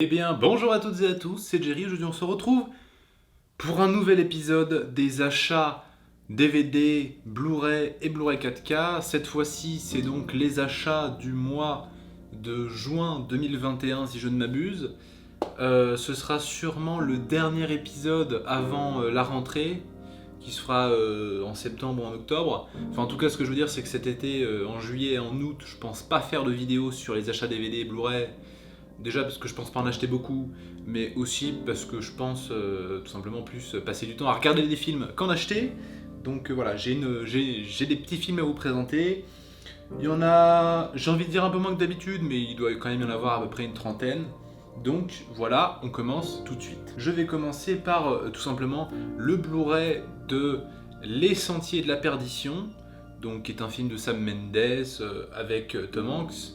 Eh bien, bonjour à toutes et à tous, c'est Jerry. Aujourd'hui, on se retrouve pour un nouvel épisode des achats DVD, Blu-ray et Blu-ray 4K. Cette fois-ci, c'est donc les achats du mois de juin 2021, si je ne m'abuse. Ce sera sûrement le dernier épisode avant la rentrée, qui se fera en septembre ou en octobre. Enfin, en tout cas, ce que je veux dire, c'est que cet été, en juillet et en août, je pense pas faire de vidéos sur les achats DVD et Blu-ray. Déjà parce que je pense pas en acheter beaucoup, mais aussi parce que je pense tout simplement plus passer du temps à regarder des films qu'en acheter. Donc voilà, j'ai des petits films à vous présenter. Il y en a, j'ai envie de dire un peu moins que d'habitude, mais il doit quand même y en avoir à peu près une trentaine. Donc voilà, on commence tout de suite. Je vais commencer par tout simplement le Blu-ray de Les Sentiers de la Perdition, donc qui est un film de Sam Mendes avec Tom Hanks.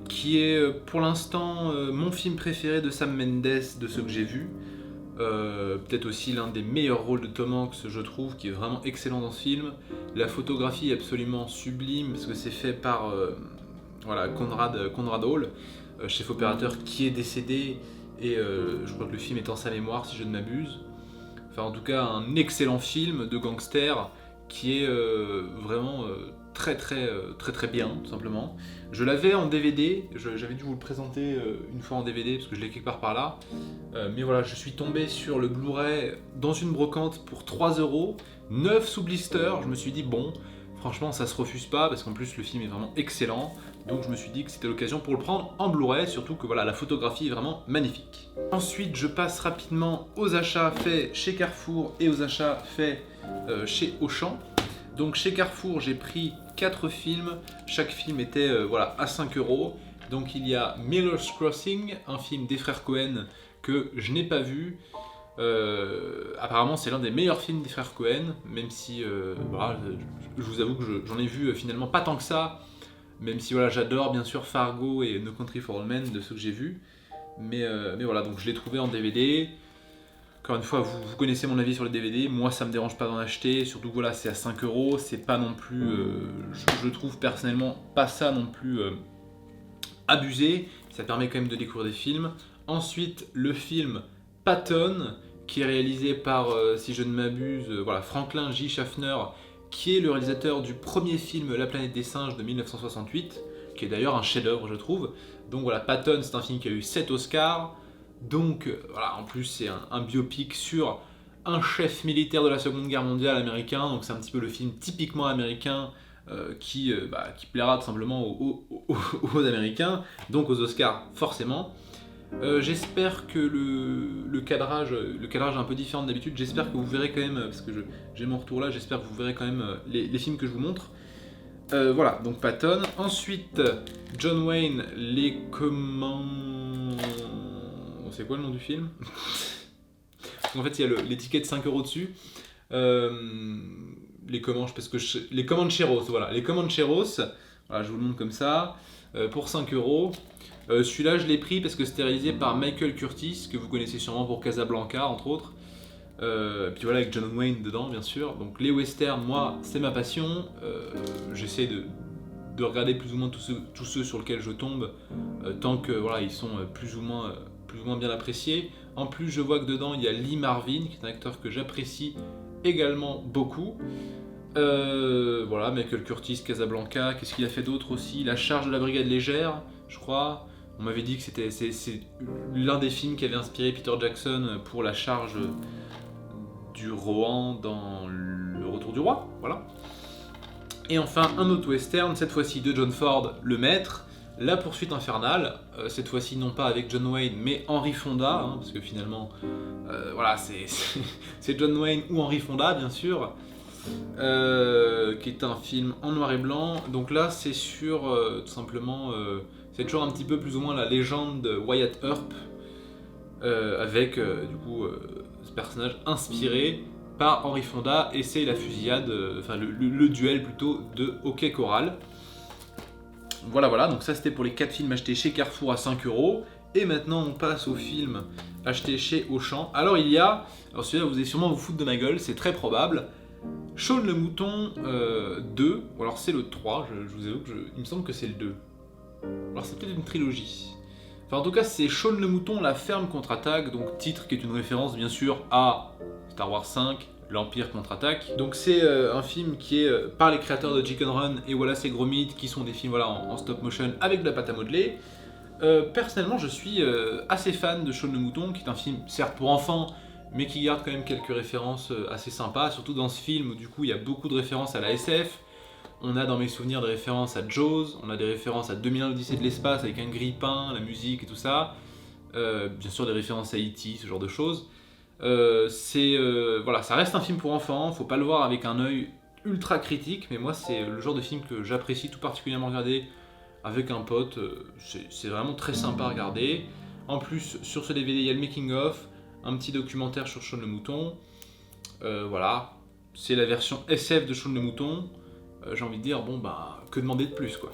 Qui est pour l'instant mon film préféré de Sam Mendes de ceux que j'ai vus. Peut-être aussi l'un des meilleurs rôles de Tom Hanks, je trouve, qui est vraiment excellent dans ce film. La photographie est absolument sublime parce que c'est fait par voilà, Conrad Hall, chef opérateur qui est décédé, et je crois que le film est en sa mémoire si je ne m'abuse. Enfin, en tout cas, un excellent film de gangster qui est vraiment très bien, tout simplement. Je l'avais en DVD, j'avais dû vous le présenter une fois en DVD parce que je l'ai quelque part par là. Mais voilà, je suis tombé sur le Blu-ray dans une brocante pour 3€, 9 sous blister. Je me suis dit, bon, franchement, ça se refuse pas parce qu'en plus, le film est vraiment excellent. Donc je me suis dit que c'était l'occasion pour le prendre en Blu-ray, surtout que voilà, la photographie est vraiment magnifique. Ensuite, je passe rapidement aux achats faits chez Carrefour et aux achats faits chez Auchan. Donc chez Carrefour, j'ai pris 4 films. Chaque film était voilà, à 5€. Donc il y a Miller's Crossing, un film des frères Cohen que je n'ai pas vu. Apparemment, c'est l'un des meilleurs films des frères Cohen, même si voilà, je vous avoue que j'en ai vu finalement pas tant que ça. Même si voilà, j'adore bien sûr Fargo et No Country for Old Men de ceux que j'ai vus. Mais voilà, donc je l'ai trouvé en DVD. Encore une fois, vous connaissez mon avis sur les DVD. Moi, ça me dérange pas d'en acheter. Surtout que voilà, c'est à 5€. C'est pas non plus. Je trouve personnellement pas ça non plus abusé. Ça permet quand même de découvrir des films. Ensuite, le film Patton, qui est réalisé par, si je ne m'abuse, voilà, Franklin J. Schaffner, qui est le réalisateur du premier film La planète des singes de 1968, qui est d'ailleurs un chef-d'œuvre, je trouve. Donc voilà, Patton, c'est un film qui a eu 7 Oscars. Donc voilà, en plus, c'est un biopic sur un chef militaire de la Seconde Guerre mondiale américain. Donc c'est un petit peu le film typiquement américain qui plaira tout simplement aux Américains, donc aux Oscars forcément. J'espère que le cadrage est un peu différent d'habitude. J'espère que vous verrez quand même, parce que j'ai mon retour là, j'espère que vous verrez quand même les films que je vous montre. Voilà, donc Patton. Ensuite, John Wayne, les comment... C'est quoi le nom du film? En fait, il y a l'étiquette 5€ dessus. Les Comancheros, voilà. Les Comancheros, voilà, je vous le montre comme ça, pour 5€. Celui-là, je l'ai pris parce que c'était réalisé par Michael Curtis, que vous connaissez sûrement pour Casablanca, entre autres. Puis voilà, avec John Wayne dedans, bien sûr. Donc les westerns, moi, c'est ma passion. J'essaie de regarder plus ou moins tous ceux sur lesquels je tombe, tant que voilà, ils sont plus ou moins bien appréciés. En plus, je vois que dedans, il y a Lee Marvin, qui est un acteur que j'apprécie également beaucoup. Voilà, Michael Curtis, Casablanca. Qu'est-ce qu'il a fait d'autre aussi? La charge de la brigade légère, je crois. On m'avait dit que c'est l'un des films qui avait inspiré Peter Jackson pour la charge du Rohan dans Le Retour du Roi, voilà. Et enfin, un autre western, cette fois-ci de John Ford, Le Maître, La Poursuite Infernale, cette fois-ci non pas avec John Wayne, mais Henry Fonda, hein, parce que finalement, voilà, c'est John Wayne ou Henry Fonda, bien sûr, qui est un film en noir et blanc. Donc là, c'est sur, tout simplement, c'est toujours un petit peu plus ou moins la légende de Wyatt Earp, avec, du coup, ce personnage inspiré par Henry Fonda, et c'est la fusillade, enfin le duel plutôt de Hockey Corral. Voilà, donc ça c'était pour les 4 films achetés chez Carrefour à 5€. Et maintenant on passe aux films achetés chez Auchan. Alors celui-là vous allez sûrement vous foutre de ma gueule, c'est très probable. Shaun le Mouton 2, ou alors c'est le 3, je vous avoue que il me semble que c'est le 2. Alors c'est peut-être une trilogie. Enfin, en tout cas, c'est Shaun le Mouton, la ferme contre-attaque, donc titre qui est une référence bien sûr à Star Wars 5, l'Empire contre-attaque. Donc c'est un film qui est par les créateurs de Chicken Run et Wallace et Gromit, qui sont des films voilà, en stop motion avec de la pâte à modeler. Personnellement, je suis assez fan de Shaun le Mouton, qui est un film certes pour enfants, mais qui garde quand même quelques références assez sympas, surtout dans ce film où du coup il y a beaucoup de références à la SF. On a dans mes souvenirs des références à Jaws, on a des références à 2001 l'Odyssée de l'espace avec un grille-pain, la musique et tout ça. Bien sûr des références à E.T., ce genre de choses. Voilà, ça reste un film pour enfants, faut pas le voir avec un œil ultra critique, mais moi c'est le genre de film que j'apprécie tout particulièrement regarder avec un pote. C'est vraiment très sympa à regarder. En plus, sur ce DVD, il y a le making-of, un petit documentaire sur Shaun le Mouton. Voilà, c'est la version SF de Shaun le Mouton. J'ai envie de dire, bon bah, que demander de plus quoi.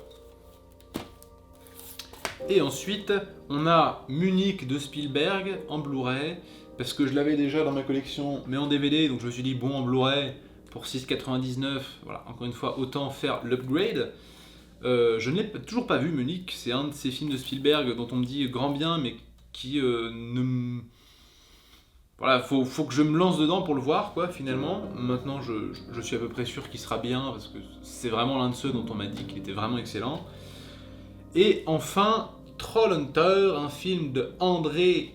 Et ensuite, on a Munich de Spielberg en Blu-ray, parce que je l'avais déjà dans ma collection, mais en DVD, donc je me suis dit, bon, en Blu-ray, pour 6,99, voilà, encore une fois, autant faire l'upgrade. Je ne l'ai toujours pas vu, Munich, c'est un de ces films de Spielberg dont on me dit grand bien, mais qui ne... Voilà, faut que je me lance dedans pour le voir, quoi, finalement. Maintenant, je suis à peu près sûr qu'il sera bien, parce que c'est vraiment l'un de ceux dont on m'a dit qu'il était vraiment excellent. Et enfin, Trollhunter, un film de André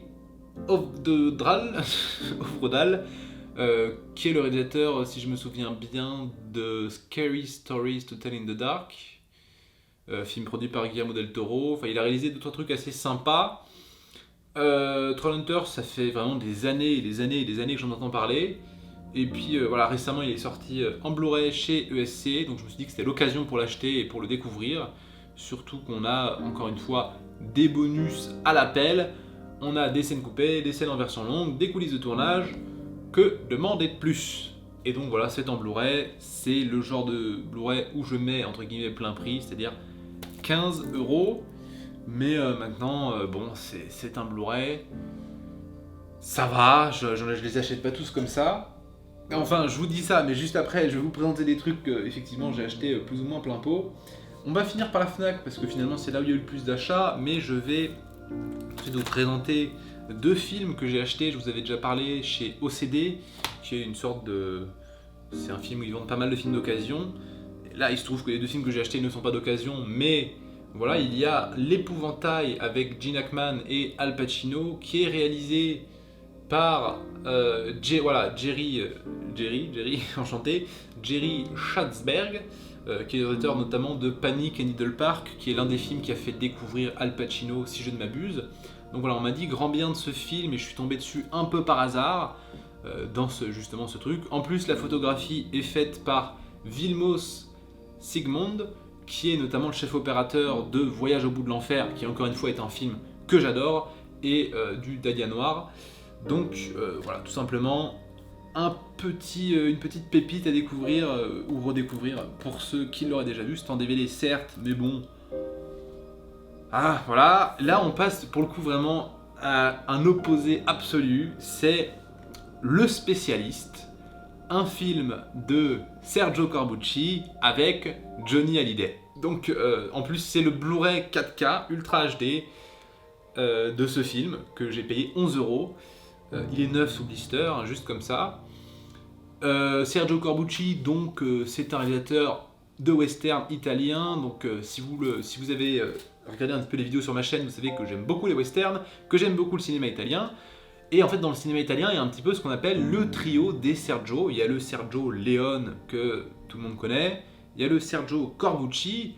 Ovredal, qui est le réalisateur, si je me souviens bien, de Scary Stories to Tell in the Dark, film produit par Guillermo del Toro. Enfin, il a réalisé 2-3 trucs assez sympas. Trollhunter, ça fait vraiment des années et des années et des années que j'en entends parler. Et puis voilà, récemment il est sorti en Blu-ray chez ESC, donc je me suis dit que c'était l'occasion pour l'acheter et pour le découvrir. Surtout qu'on a, encore une fois, des bonus à l'appel. On a des scènes coupées, des scènes en version longue, des coulisses de tournage. Que demander de plus? Et donc voilà, c'est en Blu-ray. C'est le genre de Blu-ray où je mets entre guillemets plein prix, c'est-à-dire 15€. Mais maintenant, bon, c'est un Blu-ray. Ça va, je les achète pas tous comme ça. Enfin, je vous dis ça, mais juste après, je vais vous présenter des trucs que effectivement j'ai acheté plus ou moins plein pot. On va finir par la Fnac parce que finalement c'est là où il y a eu le plus d'achats, mais je vais ensuite vous présenter 2 films que j'ai achetés. Je vous avais déjà parlé chez OCD, qui est une sorte de... C'est un film où ils vendent pas mal de films d'occasion. Là, il se trouve que les 2 films que j'ai achetés ne sont pas d'occasion, mais voilà, il y a L'Épouvantail avec Gene Hackman et Al Pacino, qui est réalisé par Jerry, enchanté, Jerry Schatzberg, qui est l'auteur notamment de Panic et Needle Park, qui est l'un des films qui a fait découvrir Al Pacino, si je ne m'abuse. Donc voilà, on m'a dit grand bien de ce film et je suis tombé dessus un peu par hasard, dans justement ce truc. En plus, la photographie est faite par Vilmos Sigmund, qui est notamment le chef opérateur de Voyage au bout de l'enfer, qui encore une fois est un film que j'adore, et du Dahlia Noir. Donc voilà, tout simplement une petite pépite à découvrir ou redécouvrir pour ceux qui l'auraient déjà vu. C'est en DVD certes, mais bon. Ah voilà, là on passe pour le coup vraiment à un opposé absolu, c'est Le Spécialiste, un film de Sergio Corbucci avec Johnny Hallyday. Donc en plus c'est le Blu-ray 4K Ultra HD de ce film que j'ai payé 11€. Il est neuf sous blister, hein, juste comme ça. Sergio Corbucci, donc c'est un réalisateur de western italien. Donc si vous avez regardé un petit peu les vidéos sur ma chaîne, vous savez que j'aime beaucoup les westerns, que j'aime beaucoup le cinéma italien. Et en fait dans le cinéma italien, il y a un petit peu ce qu'on appelle le trio des Sergio. Il y a le Sergio Leone que tout le monde connaît. Il y a le Sergio Corbucci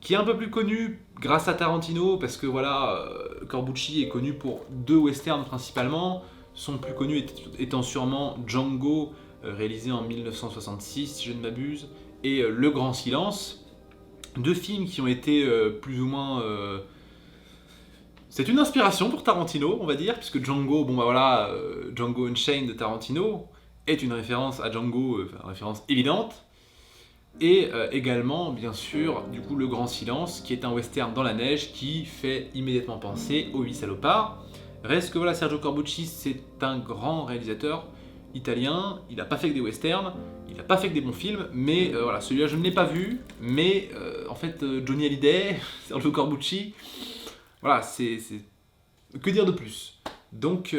qui est un peu plus connu grâce à Tarantino, parce que voilà, Corbucci est connu pour 2 westerns principalement, son plus connu étant sûrement Django, réalisé en 1966 si je ne m'abuse, et Le Grand Silence, 2 films qui ont été plus ou moins... C'est une inspiration pour Tarantino, on va dire, puisque Django, bon bah voilà, Django Unchained de Tarantino est une référence à Django, une référence évidente. Et également, bien sûr, du coup, Le Grand Silence, qui est un western dans la neige qui fait immédiatement penser aux 8 salopards. Reste que voilà, Sergio Corbucci, c'est un grand réalisateur italien. Il n'a pas fait que des westerns, il n'a pas fait que des bons films, mais voilà, celui-là je ne l'ai pas vu. Mais en fait, Johnny Hallyday, Sergio Corbucci, Voilà, que dire de plus? Donc,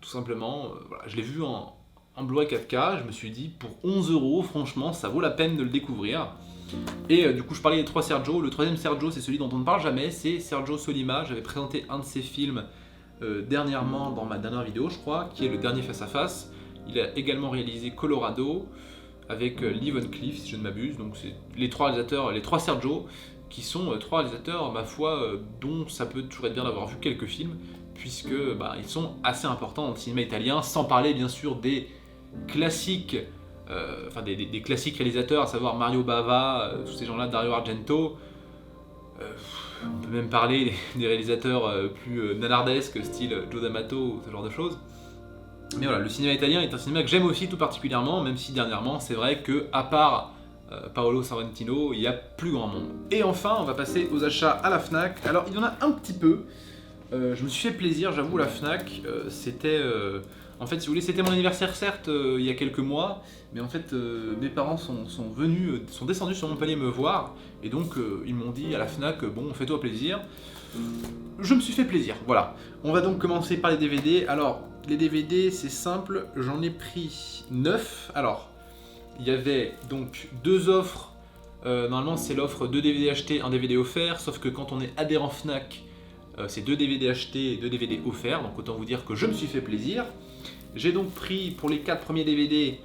tout simplement, voilà, je l'ai vu en Blu-ray 4K, je me suis dit, pour 11 €, franchement, ça vaut la peine de le découvrir. Et du coup, je parlais des 3 Sergio. Le troisième Sergio, c'est celui dont on ne parle jamais, c'est Sergio Solima. J'avais présenté un de ses films dernièrement dans ma dernière vidéo, je crois, qui est le dernier Face à Face. Il a également réalisé Colorado avec Lee Van Cleef, si je ne m'abuse. Donc, c'est les 3 réalisateurs, les 3 Sergio, qui sont 3 réalisateurs, ma foi, dont ça peut toujours être bien d'avoir vu quelques films, puisque ils sont assez importants dans le cinéma italien, sans parler bien sûr des classiques, des classiques réalisateurs, à savoir Mario Bava, tous ces gens-là, Dario Argento. On peut même parler des réalisateurs plus nanardesques, style Joe D'Amato, ce genre de choses. Mais voilà, le cinéma italien est un cinéma que j'aime aussi tout particulièrement, même si dernièrement, c'est vrai que à part Paolo Sorrentino, il y a plus grand monde. Et enfin, on va passer aux achats à la Fnac. Alors, il y en a un petit peu. Je me suis fait plaisir, j'avoue, la Fnac. C'était... En fait, si vous voulez, c'était mon anniversaire, certes, il y a quelques mois, mais en fait, mes parents sont descendus sur Montpellier me voir, et donc ils m'ont dit à la Fnac, bon, fais-toi plaisir. Je me suis fait plaisir, voilà. On va donc commencer par les DVD. Alors, les DVD, c'est simple, j'en ai pris 9. Alors, il y avait donc 2 offres. Normalement, c'est l'offre 2 DVD achetés, 1 DVD offert, sauf que quand on est adhérent Fnac, c'est 2 DVD achetés et 2 DVD offerts, donc autant vous dire que je me suis fait plaisir. J'ai donc pris pour les 4 premiers DVD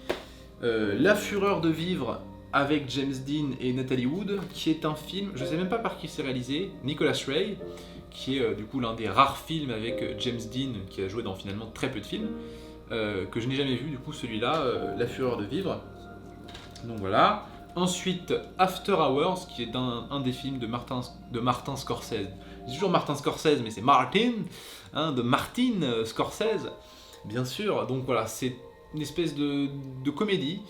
La Fureur de vivre avec James Dean et Natalie Wood, qui est un film, je ne sais même pas par qui c'est réalisé, Nicholas Ray, qui est du coup l'un des rares films avec James Dean, qui a joué dans finalement très peu de films, que je n'ai jamais vu, du coup celui-là, La Fureur de vivre. Donc voilà. Ensuite, After Hours, qui est un des films de Martin Scorsese. C'est toujours Martin Scorsese, mais c'est Martin, de Martin Scorsese, bien sûr. Donc voilà, c'est une espèce de comédie.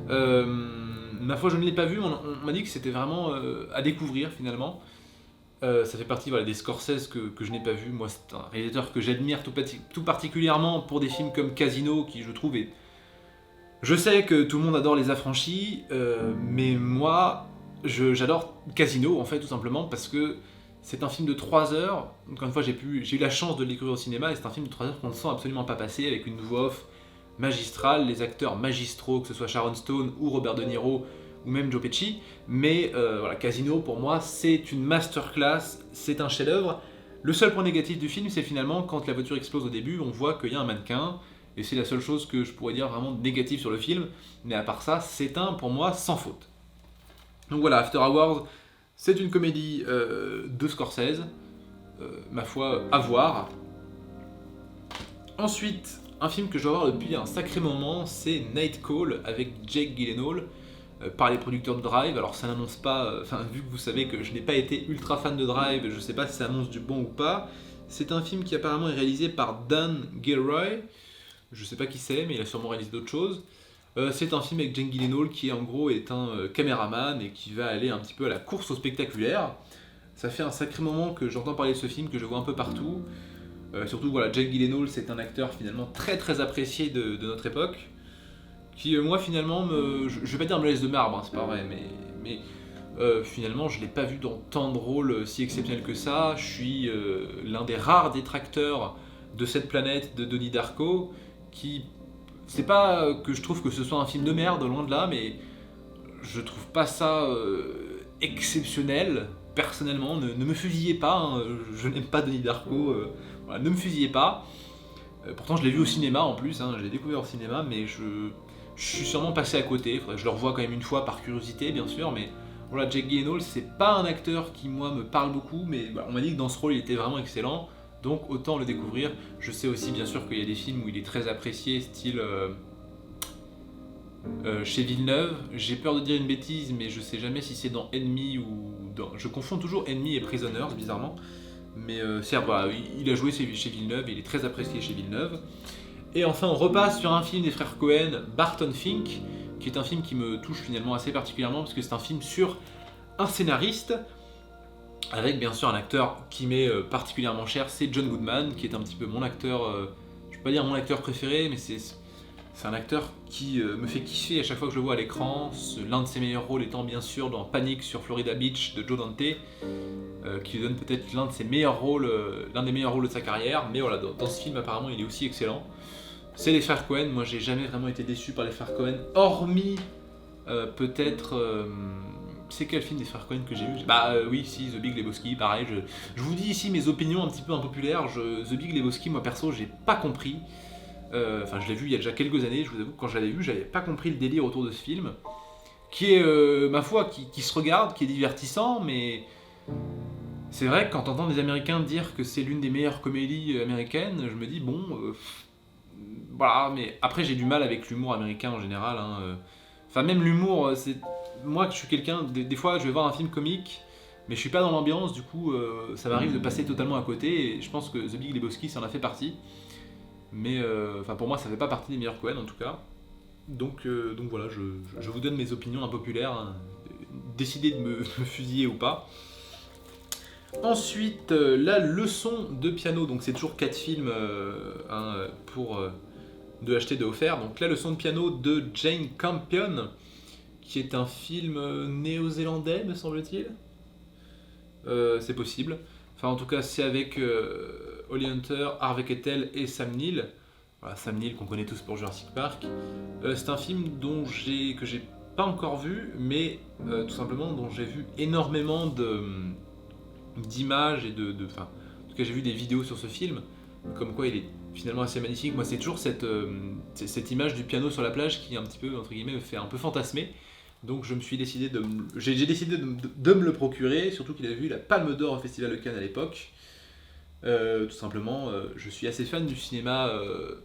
Ma foi, je ne l'ai pas vu, on m'a dit que c'était vraiment à découvrir finalement. Ça fait partie des Scorsese que je n'ai pas vu. Moi, c'est un réalisateur que j'admire tout particulièrement pour des films comme Casino, qui je trouve est... Je sais que tout le monde adore Les Affranchis, mais moi, j'adore Casino, en fait, tout simplement, parce que c'est un film de 3 heures. Encore une fois, j'ai eu la chance de le découvrir au cinéma, et c'est un film de 3 heures qu'on ne sent absolument pas passer, avec une voix off magistrale, les acteurs magistraux, que ce soit Sharon Stone ou Robert De Niro, ou même Joe Pesci. Mais voilà, Casino, pour moi, c'est une masterclass, c'est un chef-d'œuvre. Le seul point négatif du film, c'est finalement, quand la voiture explose au début, on voit qu'il y a un mannequin, et c'est la seule chose que je pourrais dire vraiment négative sur le film, mais à part ça, c'est pour moi, sans faute. Donc voilà, After Hours, c'est une comédie de Scorsese, ma foi, à voir. Ensuite, un film que je dois voir depuis un sacré moment, c'est Night Call avec Jake Gyllenhaal, par les producteurs de Drive. Alors ça n'annonce pas, vu que vous savez que je n'ai pas été ultra fan de Drive, je sais pas si ça annonce du bon ou pas. C'est un film qui apparemment est réalisé par Dan Gilroy. Je sais pas qui c'est, mais il a sûrement réalisé d'autres choses. C'est un film avec Jake Gyllenhaal qui en gros est un caméraman et qui va aller un petit peu à la course au spectaculaire. Ça fait un sacré moment que j'entends parler de ce film, que je vois un peu partout. Surtout voilà, Jake Gyllenhaal, c'est un acteur finalement très très apprécié de notre époque, qui moi finalement, je vais pas dire me laisse de marbre, c'est pas vrai, mais finalement je l'ai pas vu dans tant de rôles si exceptionnels que ça. Je suis l'un des rares détracteurs de cette planète de Donnie Darko, qui... C'est pas que je trouve que ce soit un film de merde, loin de là, mais je trouve pas ça exceptionnel, personnellement. Ne me fusillez pas, hein, je n'aime pas Donnie Darko, voilà, ne me fusillez pas. Pourtant je l'ai vu au cinéma en plus, je l'ai découvert au cinéma, mais je suis sûrement passé à côté. Faudrait que je le revoie quand même une fois par curiosité, bien sûr, mais voilà, Jake Gyllenhaal, c'est pas un acteur qui moi me parle beaucoup, mais on m'a dit que dans ce rôle il était vraiment excellent. Donc autant le découvrir. Je sais aussi bien sûr qu'il y a des films où il est très apprécié, style chez Villeneuve. J'ai peur de dire une bêtise, mais je sais jamais si c'est dans Enemy ou dans... Je confonds toujours Enemy et Prisoners, bizarrement. Mais certes, voilà, il a joué chez Villeneuve et il est très apprécié chez Villeneuve. Et enfin, on repasse sur un film des frères Cohen, Barton Fink, qui est un film qui me touche finalement assez particulièrement, parce que c'est un film sur un scénariste, avec bien sûr un acteur qui m'est particulièrement cher, c'est John Goodman, qui est un petit peu mon acteur, je ne vais pas dire mon acteur préféré, mais C'est un acteur qui me fait kiffer à chaque fois que je le vois à l'écran. L'un de ses meilleurs rôles étant bien sûr dans Panic sur Florida Beach de Joe Dante, qui lui donne peut-être l'un des meilleurs rôles de sa carrière. Mais voilà, dans ce film apparemment il est aussi excellent. C'est les frères Coen. Moi j'ai jamais vraiment été déçu par les frères Coen, hormis peut-être. C'est quel film des frères Coen que j'ai vu? Oui, si, The Big Lebowski, pareil. Je vous dis ici mes opinions un petit peu impopulaires. The Big Lebowski, moi perso, j'ai pas compris. Enfin, je l'ai vu il y a déjà quelques années. Je vous avoue que quand je l'avais vu, j'avais pas compris le délire autour de ce film, qui est, ma foi, qui se regarde, qui est divertissant, mais c'est vrai que quand t'entends des Américains dire que c'est l'une des meilleures comédies américaines, je me dis bon, voilà. Mais après, j'ai du mal avec l'humour américain en général. Enfin, même l'humour, c'est moi que je suis quelqu'un. Des fois, je vais voir un film comique, mais je suis pas dans l'ambiance. Du coup, ça m'arrive de passer totalement à côté. Et je pense que The Big Lebowski, ça en a fait partie. Mais pour moi, ça fait pas partie des meilleurs Coen en tout cas. Donc voilà, je vous donne mes opinions impopulaires. Décidez de me fusiller ou pas. Ensuite, la leçon de piano. Donc c'est toujours 4 films pour de acheter, de offert. Donc la leçon de piano de Jane Campion, qui est un film néo-zélandais, me semble-t-il. C'est possible. Enfin, en tout cas, c'est avec Holly Hunter, Harvey Keitel et Sam Neill. Voilà, Sam Neill qu'on connaît tous pour Jurassic Park. C'est un film que j'ai pas encore vu, mais tout simplement dont j'ai vu énormément d'images et enfin, en tout cas, j'ai vu des vidéos sur ce film, comme quoi il est finalement assez magnifique. Moi, c'est toujours cette image du piano sur la plage qui, un petit peu, entre guillemets, me fait un peu fantasmer. Donc j'ai décidé de me le procurer, surtout qu'il avait vu la Palme d'Or au Festival de Cannes à l'époque. Tout simplement, je suis assez fan du cinéma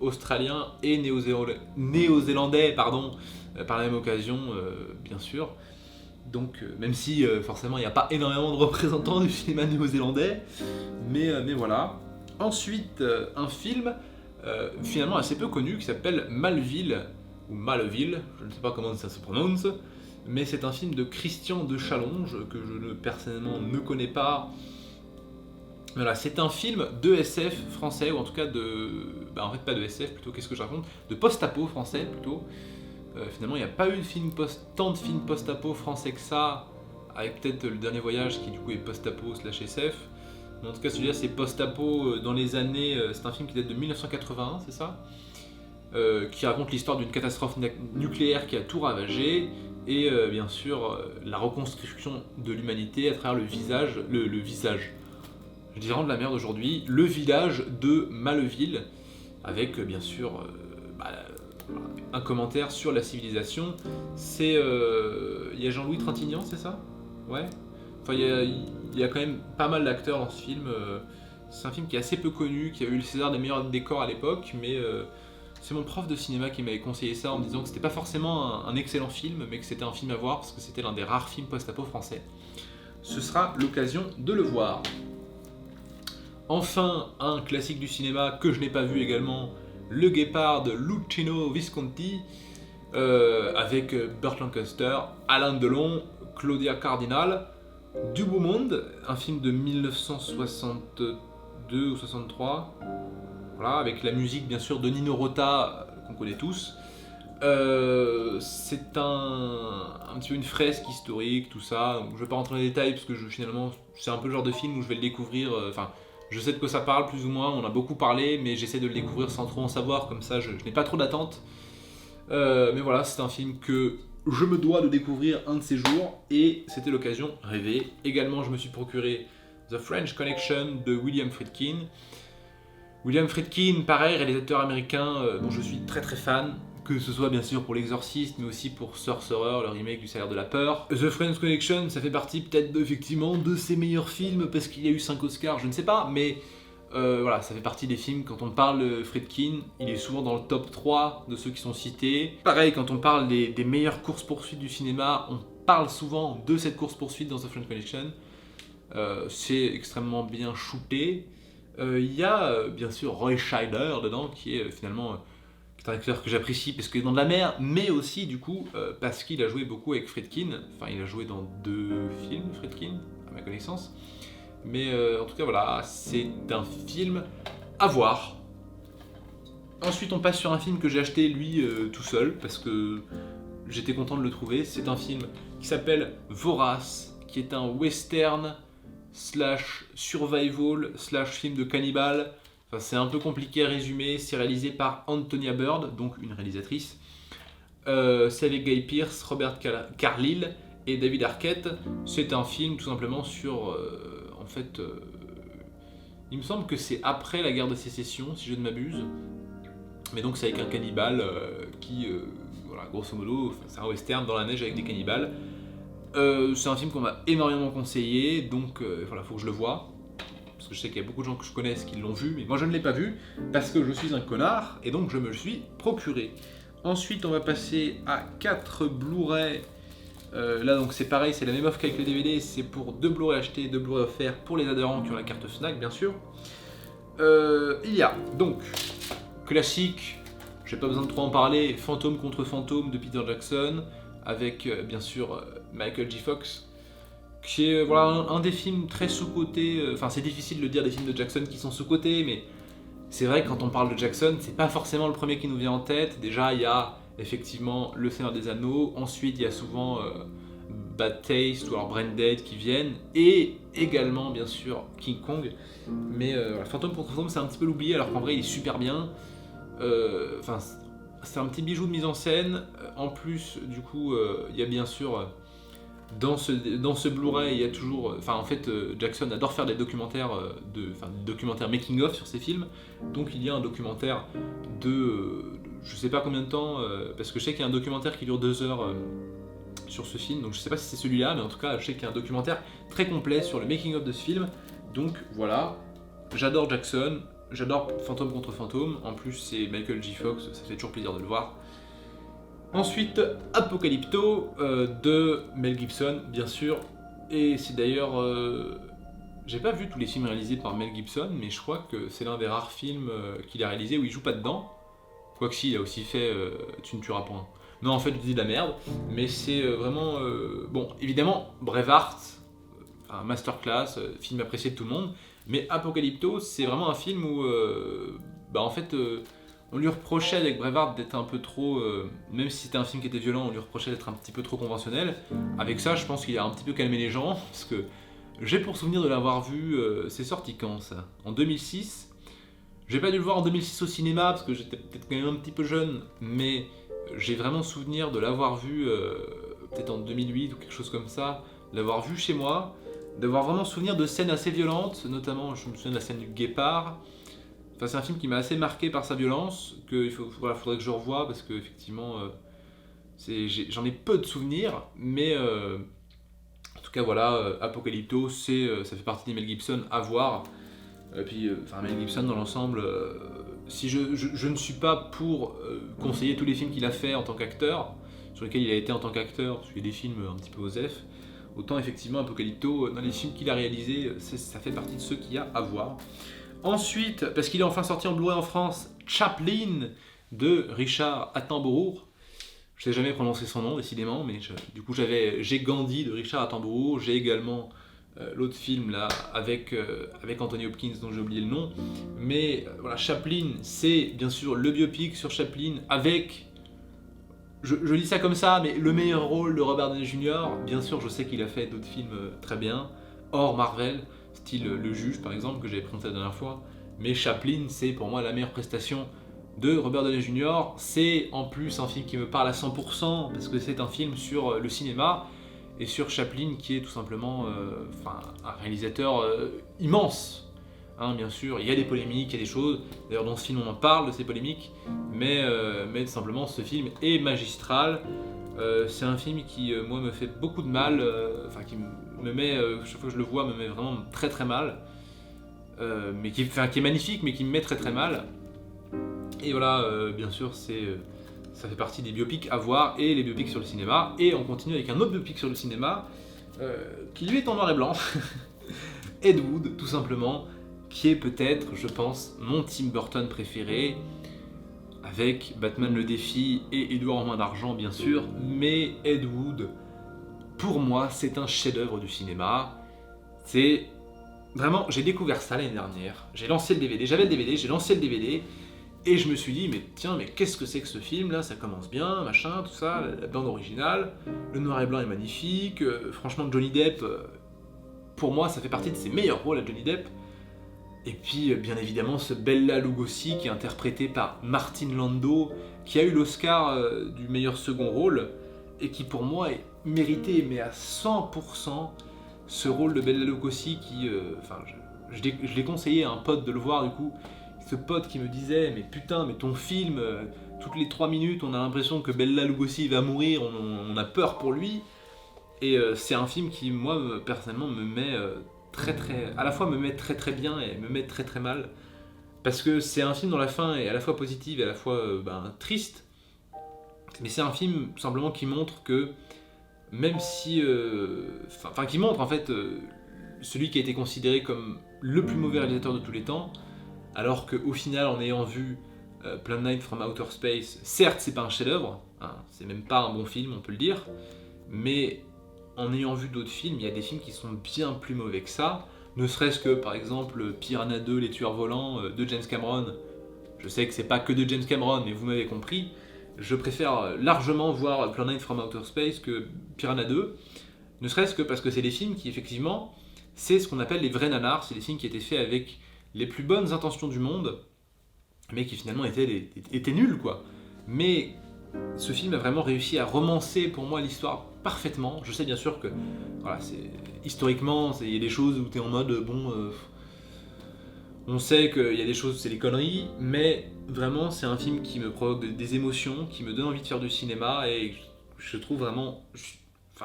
australien et néo-zélandais, par la même occasion, bien sûr. Donc, même si forcément il n'y a pas énormément de représentants du cinéma néo-zélandais, mais voilà. Ensuite, un film finalement assez peu connu qui s'appelle Maleville, ou Maleville, je ne sais pas comment ça se prononce, mais c'est un film de Christian de Challonge que personnellement ne connais pas. Voilà, c'est un film de SF français, ou en tout cas en fait pas de SF plutôt, qu'est-ce que je raconte? De post-apo français plutôt. Finalement, il n'y a pas eu tant de films post-apo français que ça, avec peut-être Le Dernier Voyage qui du coup est post-apo / SF. Mais en tout cas, celui-là c'est post-apo dans les années. C'est un film qui date de 1981, c'est ça? Qui raconte l'histoire d'une catastrophe nucléaire qui a tout ravagé, et bien sûr la reconstruction de l'humanité à travers le visage. Je dirais de la merde aujourd'hui, le village de Maleville, avec bien sûr un commentaire sur la civilisation. C'est il y a Jean-Louis Trintignant, c'est ça? Ouais. Enfin, il y a quand même pas mal d'acteurs dans ce film. C'est un film qui est assez peu connu, qui a eu le César des meilleurs décors à l'époque, mais c'est mon prof de cinéma qui m'avait conseillé ça en me disant que c'était pas forcément un excellent film, mais que c'était un film à voir parce que c'était l'un des rares films post-apo français. Ce sera l'occasion de le voir. Enfin, un classique du cinéma que je n'ai pas vu également, Le Guépard de Luchino Visconti, avec Burt Lancaster, Alain Delon, Claudia Cardinal, Du Beau Monde, un film de 1962 ou 63, voilà, avec la musique bien sûr de Nino Rota, qu'on connaît tous. C'est un petit peu une fresque historique, tout ça. Je vais pas rentrer dans les détails parce que finalement c'est un peu le genre de film où je vais le découvrir. Je sais de quoi ça parle plus ou moins, on a beaucoup parlé, mais j'essaie de le découvrir sans trop en savoir, comme ça je n'ai pas trop d'attente. Mais voilà, c'est un film que je me dois de découvrir un de ces jours, et c'était l'occasion rêvée. Également, je me suis procuré The French Connection de William Friedkin. William Friedkin, pareil, réalisateur américain dont je suis très très fan, que ce soit bien sûr pour L'Exorciste, mais aussi pour Sorcerer, le remake du Salaire de la Peur. The French Connection, ça fait partie peut-être effectivement de ses meilleurs films, parce qu'il y a eu 5 Oscars, je ne sais pas, mais voilà, ça fait partie des films, quand on parle de Friedkin, il est souvent dans le top 3 de ceux qui sont cités. Pareil, quand on parle des meilleures courses-poursuites du cinéma, on parle souvent de cette course-poursuite dans The French Connection. C'est extrêmement bien shooté. Il y a bien sûr Roy Scheider dedans, qui est finalement qui est un acteur que j'apprécie parce qu'il est dans de la mer, mais aussi du coup parce qu'il a joué beaucoup avec Friedkin. Enfin, il a joué dans 2 films, Friedkin, à ma connaissance. Mais en tout cas, voilà, c'est un film à voir. Ensuite, on passe sur un film que j'ai acheté, lui, tout seul, parce que j'étais content de le trouver. C'est un film qui s'appelle Vorace, qui est un western slash survival slash film de cannibale. Enfin, c'est un peu compliqué à résumer. C'est réalisé par Antonia Bird, donc une réalisatrice. C'est avec Guy Pearce, Robert Carlyle et David Arquette. C'est un film tout simplement sur... en fait... il me semble que c'est après la guerre de sécession, si je ne m'abuse. Mais donc c'est avec un cannibale qui... voilà, grosso modo, c'est un western dans la neige avec des cannibales. C'est un film qu'on m'a énormément conseillé, donc voilà, faut que je le voie. Parce que je sais qu'il y a beaucoup de gens que je connaisse qui l'ont vu, mais moi je ne l'ai pas vu, parce que je suis un connard, et donc je me le suis procuré. Ensuite, on va passer à 4 Blu-ray. Là, donc c'est pareil, c'est la même offre qu'avec les DVD, c'est pour 2 Blu-ray achetés, 2 Blu-ray offerts pour les adhérents qui ont la carte Fnac, bien sûr. Il y a donc, classique, j'ai pas besoin de trop en parler, Fantôme contre Fantôme de Peter Jackson, avec bien sûr Michael J. Fox, qui est voilà, un des films très sous-cotés. Enfin, c'est difficile de le dire des films de Jackson qui sont sous-cotés, mais c'est vrai que quand on parle de Jackson, c'est pas forcément le premier qui nous vient en tête. Déjà, il y a effectivement Le Seigneur des Anneaux, ensuite il y a souvent Bad Taste ou alors Braindead qui viennent, et également bien sûr King Kong. Mais Fantôme contre Fantôme, c'est un petit peu l'oublié, alors qu'en vrai il est super bien. Enfin, c'est un petit bijou de mise en scène. En plus, du coup, il y a bien sûr dans ce Blu-ray, il y a toujours. Enfin, en fait, Jackson adore faire des documentaires, documentaires making-of sur ses films. Donc, il y a un documentaire de. Je sais pas combien de temps, parce que je sais qu'il y a un documentaire qui dure 2 heures sur ce film. Donc, je sais pas si c'est celui-là, mais en tout cas, je sais qu'il y a un documentaire très complet sur le making-of de ce film. Donc, voilà. J'adore Jackson. J'adore Fantôme contre Fantôme, en plus c'est Michael J. Fox, ça fait toujours plaisir de le voir. Ensuite, Apocalypto de Mel Gibson, bien sûr, et c'est d'ailleurs... j'ai pas vu tous les films réalisés par Mel Gibson, mais je crois que c'est l'un des rares films qu'il a réalisé où il joue pas dedans. Quoique si, il a aussi fait Tu ne tueras point. Non, en fait, je dis de la merde, mais c'est vraiment... bon, évidemment, Braveheart, un masterclass, film apprécié de tout le monde. Mais Apocalypto, c'est vraiment un film où, en fait, on lui reprochait avec Braveheart d'être un peu trop, même si c'était un film qui était violent, on lui reprochait d'être un petit peu trop conventionnel. Avec ça, je pense qu'il a un petit peu calmé les gens, parce que j'ai pour souvenir de l'avoir vu, c'est sorti quand ça? En 2006. J'ai pas dû le voir en 2006 au cinéma, parce que j'étais peut-être quand même un petit peu jeune, mais j'ai vraiment souvenir de l'avoir vu, peut-être en 2008 ou quelque chose comme ça, de l'avoir vu chez moi, d'avoir vraiment souvenir de scènes assez violentes, notamment je me souviens de la scène du guépard. Enfin, c'est un film qui m'a assez marqué par sa violence, qu'il faudrait que je revoie parce que effectivement j'en ai peu de souvenirs, mais en tout cas voilà, Apocalypto, ça fait partie des Mel Gibson à voir. Et puis Mel Gibson dans l'ensemble, si je ne suis pas pour conseiller tous les films qu'il a fait en tant qu'acteur, sur lesquels il a été en tant qu'acteur, parce qu'il y a des films un petit peu osef, autant effectivement Apocalypto, dans les films qu'il a réalisés, ça fait partie de ceux qu'il y a à voir. Ensuite, parce qu'il est enfin sorti en Blu-ray en France, Chaplin de Richard Attenborough. Je ne sais jamais prononcer son nom décidément, mais du coup j'ai Gandhi de Richard Attenborough, j'ai également l'autre film là avec Anthony Hopkins dont j'ai oublié le nom. Mais voilà, Chaplin, c'est bien sûr le biopic sur Chaplin avec... Je lis ça comme ça, mais le meilleur rôle de Robert Downey Jr. Bien sûr, je sais qu'il a fait d'autres films très bien, hors Marvel, style Le Juge par exemple, que j'avais présenté la dernière fois. Mais Chaplin, c'est pour moi la meilleure prestation de Robert Downey Jr. C'est en plus un film qui me parle à 100%, parce que c'est un film sur le cinéma, et sur Chaplin qui est tout simplement un réalisateur immense. Hein, bien sûr, il y a des polémiques, il y a des choses, d'ailleurs dans ce film on en parle de ces polémiques, mais tout simplement ce film est magistral. C'est un film qui moi me fait beaucoup de mal, qui me met, chaque fois que je le vois, me met vraiment très très mal, mais qui est magnifique, mais qui me met très très mal. Et voilà, bien sûr, ça fait partie des biopics à voir, et les biopics sur le cinéma. Et on continue avec un autre biopic sur le cinéma, qui lui est en noir et blanc, Ed Wood, tout simplement, qui est peut-être, je pense, mon Tim Burton préféré, avec Batman le défi et Édouard en main d'argent, bien sûr, mais Ed Wood, pour moi, c'est un chef-d'œuvre du cinéma. C'est vraiment, j'ai découvert ça l'année dernière, j'ai lancé le DVD, j'avais le DVD, j'ai lancé le DVD, Et je me suis dit, mais tiens, mais qu'est-ce que c'est que ce film là? Ça commence bien, machin, tout ça, la bande originale, le noir et blanc est magnifique, franchement Johnny Depp, pour moi ça fait partie de ses meilleurs rôles à Johnny Depp. Et puis bien évidemment ce Bela Lugosi qui est interprété par Martin Landau, qui a eu l'Oscar du meilleur second rôle, et qui pour moi est mérité, mais à 100%, ce rôle de Bela Lugosi qui... je l'ai conseillé à un pote de le voir du coup, ce pote qui me disait mais putain mais ton film, toutes les 3 minutes on a l'impression que Bela Lugosi va mourir, on a peur pour lui, et c'est un film qui moi personnellement me met à la fois me met très très bien et me met très très mal, parce que c'est un film dont la fin est à la fois positive et à la fois triste, mais c'est un film tout simplement qui montre que même si... qui montre en fait celui qui a été considéré comme le plus mauvais réalisateur de tous les temps, alors qu'au final, en ayant vu Planet Night from Outer Space, certes c'est pas un chef-d'œuvre, hein, c'est même pas un bon film, on peut le dire, mais en ayant vu d'autres films, il y a des films qui sont bien plus mauvais que ça, ne serait-ce que par exemple Piranha 2, Les Tueurs Volants de James Cameron. Je sais que c'est pas que de James Cameron, mais vous m'avez compris. Je préfère largement voir Planet Night from Outer Space que Piranha 2, ne serait-ce que parce que c'est des films qui effectivement, c'est ce qu'on appelle les vrais nanars, c'est des films qui étaient faits avec les plus bonnes intentions du monde, mais qui finalement étaient nuls quoi. Mais ce film a vraiment réussi à romancer pour moi l'histoire parfaitement. Je sais bien sûr que voilà, historiquement, il y a des choses où tu es en mode on sait qu'il y a des choses où c'est des conneries, mais vraiment c'est un film qui me provoque des émotions, qui me donne envie de faire du cinéma, et je trouve vraiment...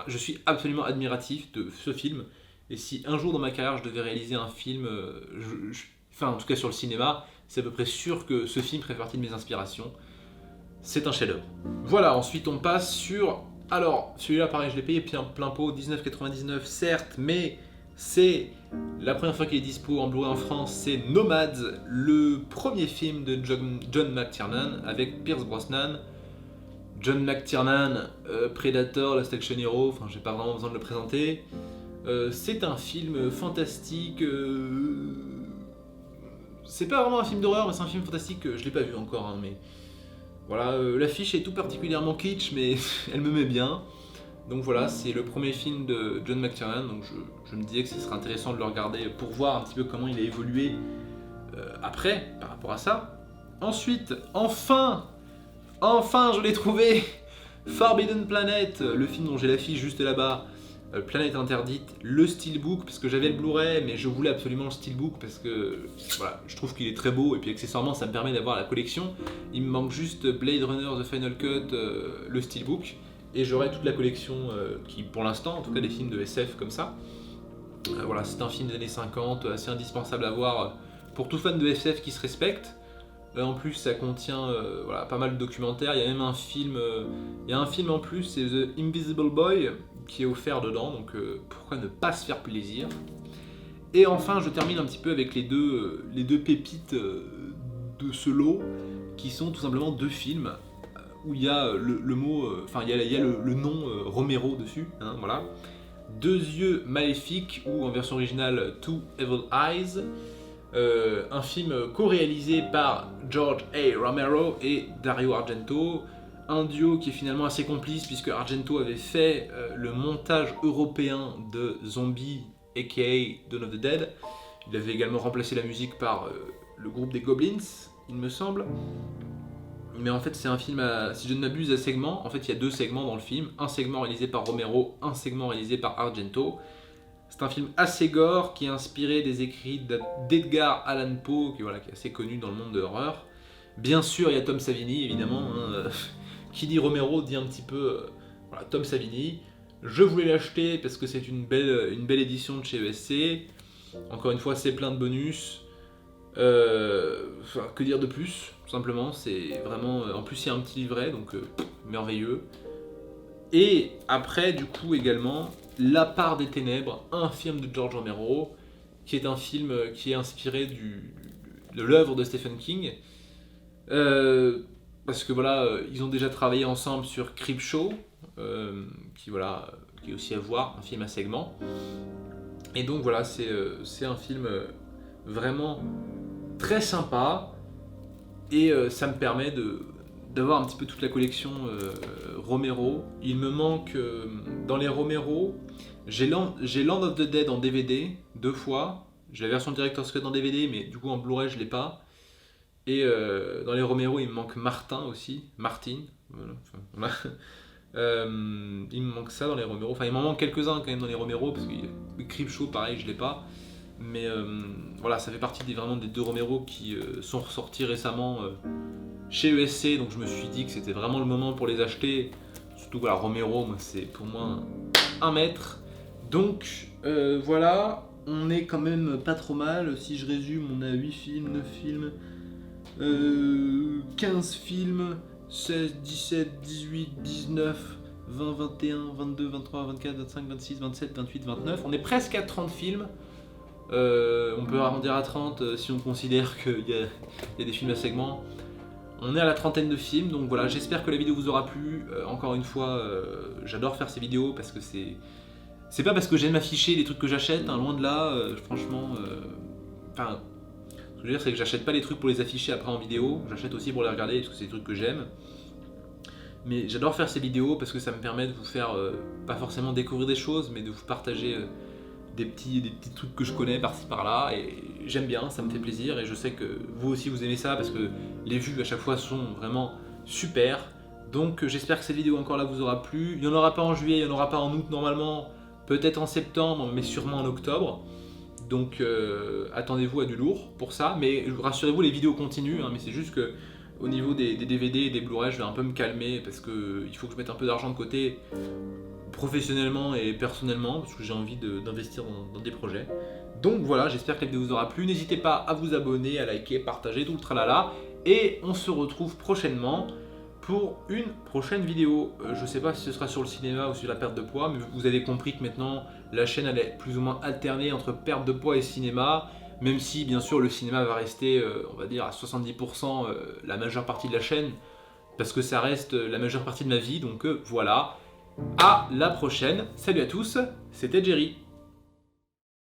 je suis absolument admiratif de ce film, et si un jour dans ma carrière je devais réaliser un film, en tout cas sur le cinéma, c'est à peu près sûr que ce film ferait partie de mes inspirations. C'est un chef-d'œuvre. Voilà, ensuite on passe sur... Alors, celui-là pareil, je l'ai payé plein pot, 19,99 certes, mais c'est la première fois qu'il est dispo en Blu-ray en France, c'est Nomads, le premier film de John McTiernan avec Pierce Brosnan. John McTiernan, Predator, Last Action Hero, enfin j'ai pas vraiment besoin de le présenter. C'est un film fantastique. C'est pas vraiment un film d'horreur, mais c'est un film fantastique. Je l'ai pas vu encore, hein, mais voilà. L'affiche est tout particulièrement kitsch, mais elle me met bien. Donc voilà, c'est le premier film de John McTiernan, donc je me disais que ce serait intéressant de le regarder pour voir un petit peu comment il a évolué après, par rapport à ça. Ensuite, enfin, je l'ai trouvé, Forbidden Planet, le film dont j'ai l'affiche juste là-bas, Planète Interdite, le Steelbook, parce que j'avais le Blu-ray, mais je voulais absolument le Steelbook, parce que voilà, je trouve qu'il est très beau, et puis accessoirement ça me permet d'avoir la collection. Il me manque juste Blade Runner The Final Cut, le Steelbook, et j'aurai toute la collection qui, pour l'instant, en tout cas des films de SF comme ça. Voilà, c'est un film des années 50, assez indispensable à voir pour tout fan de SF qui se respecte. En plus, ça contient pas mal de documentaires. Il y a même un film, en plus, c'est The Invisible Boy qui est offert dedans, donc pourquoi ne pas se faire plaisir. Et enfin, je termine un petit peu avec les deux pépites de ce lot, qui sont tout simplement deux films où il y a le mot, il y a le nom Romero dessus, hein, voilà. Deux yeux maléfiques, ou en version originale Two Evil Eyes, un film co-réalisé par George A. Romero et Dario Argento, un duo qui est finalement assez complice puisque Argento avait fait le montage européen de Zombie aka Dawn of the Dead. Il avait également remplacé la musique par le groupe des Goblins, il me semble. Mais en fait c'est un film, si je ne m'abuse, à segments. En fait il y a deux segments dans le film, un segment réalisé par Romero, un segment réalisé par Argento. C'est un film assez gore qui est inspiré des écrits d'Edgar Allan Poe, qui est assez connu dans le monde de l'horreur. Bien sûr il y a Tom Savini évidemment, hein, qui dit Romero dit un petit peu Tom Savini. Je voulais l'acheter parce que c'est une belle édition de chez ESC. Encore une fois c'est plein de bonus. Que dire de plus, tout simplement, c'est vraiment... En plus il y a un petit livret, donc merveilleux. Et après, du coup, également, La part des ténèbres, un film de George Romero, qui est un film qui est inspiré de l'œuvre de Stephen King. Parce que voilà, ils ont déjà travaillé ensemble sur Creepshow, qui est aussi à voir, un film à segments. Et donc voilà, c'est un film vraiment très sympa, Et ça me permet d'avoir un petit peu toute la collection Romero. Il me manque dans les Romero, j'ai Land of the Dead en DVD 2 fois. J'ai la version Director's Cut en DVD, mais du coup en Blu-ray je l'ai pas. Et dans les Romero, il me manque Martin aussi, Martin. Voilà. Enfin, voilà. Il me manque ça dans les Romero. Enfin, il m'en manque quelques-uns quand même dans les Romero, parce que Creepshow, pareil, je l'ai pas. Mais voilà, ça fait partie vraiment des 2 Romero qui sont ressortis récemment chez ESC, donc je me suis dit que c'était vraiment le moment pour les acheter. Surtout voilà, Romero, c'est pour moi un maître. Donc voilà, on est quand même pas trop mal. Si je résume, on a 8 films, 9 films, 15 films, 16, 17, 18, 19, 20, 21, 22, 23, 24, 25, 26, 27, 28, 29. On est presque à 30 films. On peut arrondir à 30 si on considère qu'il y a des films à segments. On est à la trentaine de films, donc voilà, j'espère que la vidéo vous aura plu. Encore une fois, j'adore faire ces vidéos parce que c'est pas parce que j'aime afficher les trucs que j'achète, hein, loin de là, franchement. Enfin, ce que je veux dire, c'est que j'achète pas les trucs pour les afficher après en vidéo, j'achète aussi pour les regarder parce que c'est des trucs que j'aime. Mais j'adore faire ces vidéos parce que ça me permet de vous faire, pas forcément découvrir des choses, mais de vous partager des petits trucs que je connais par-ci par-là, et j'aime bien, ça me fait plaisir, et je sais que vous aussi vous aimez ça parce que les vues à chaque fois sont vraiment super. Donc j'espère que cette vidéo encore là vous aura plu. Il n'y en aura pas en juillet, il n'y en aura pas en août normalement, peut-être en septembre, mais sûrement en octobre. Donc attendez-vous à du lourd pour ça, mais rassurez-vous, les vidéos continuent, hein, mais c'est juste que au niveau des DVD et des Blu-ray, je vais un peu me calmer parce qu'il faut que je mette un peu d'argent de côté professionnellement et personnellement, parce que j'ai envie d'investir dans des projets. Donc voilà, j'espère que la vidéo vous aura plu. N'hésitez pas à vous abonner, à liker, partager, tout le tralala. Et on se retrouve prochainement pour une prochaine vidéo. Je sais pas si ce sera sur le cinéma ou sur la perte de poids, mais vous avez compris que maintenant la chaîne elle est plus ou moins alternée entre perte de poids et cinéma. Même si bien sûr le cinéma va rester, on va dire à 70% la majeure partie de la chaîne, parce que ça reste la majeure partie de ma vie. Donc voilà. À la prochaine, salut à tous, c'était Jerry.